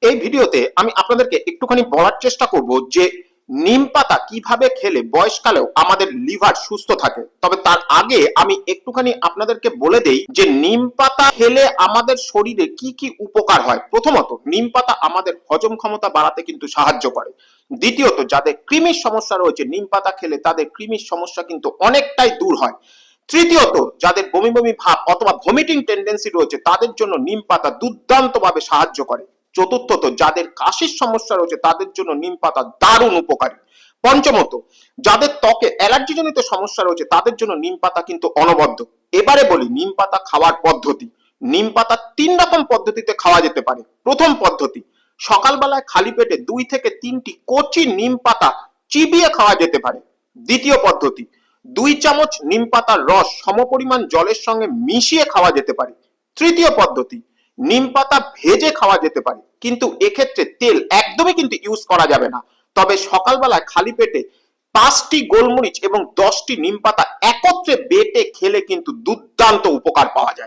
এই ভিডিওতে আমি আপনাদেরকে একটুখানি বলার চেষ্টা করব যে নিম পাতা কিভাবে খেলে বয়সকালেও আমাদের লিভার সুস্থ থাকে। তবে তার আগে আমি একটুখানি আপনাদেরকে বলে দেই যে নিম পাতা খেলে আমাদের শরীরে কি কি উপকার হয়। প্রথমত, নিম পাতা আমাদের হজম ক্ষমতা বাড়াতে কিন্তু সাহায্য করে। দ্বিতীয়ত, যাদের কৃমির সমস্যা রয়েছে নিম পাতা খেলে তাদের কৃমির সমস্যা কিন্তু অনেকটাই দূর হয়। তৃতীয়ত, যাদের বমি বমি ভাব অথবা ভমিটিং টেন্ডেন্সি রয়েছে তাদের জন্য নিম পাতা দুর্দান্ত ভাবে সাহায্য করে। চতুর্থত, যাদের কাশির সমস্যা রয়েছে তাদের জন্য নিম পাতা দারুণ উপকারী। পঞ্চমত, যাদের ত্বকে অ্যালার্জি জনিত সমস্যা রয়েছে তাদের জন্য নিম পাতা কিন্তু অনবদ্য। এবারে বলি নিম পাতা খাওয়ার পদ্ধতি। নিম পাতা 3 রকম পদ্ধতিতে খাওয়া যেতে পারে। প্রথম পদ্ধতি, সকালবেলায় খালি পেটে 2 থেকে 3টি কচি নিম পাতা চিবিয়ে খাওয়া যেতে পারে। দ্বিতীয় পদ্ধতি, 2 চামচ নিম পাতার রস সমপরিমাণ জলের সঙ্গে মিশিয়ে খাওয়া যেতে পারে। তৃতীয় পদ্ধতি, নিম পাতা ভেজে খাওয়া যেতে পারে, কিন্তু এক্ষেত্রে তেল একদমই কিন্তু ইউজ করা যাবে না। তবে সকালবেলায় খালি পেটে 5টি গোলমরিচ এবং 10টি নিম পাতা একত্রে বেটে খেলে কিন্তু দুর্দান্ত উপকার পাওয়া যায়।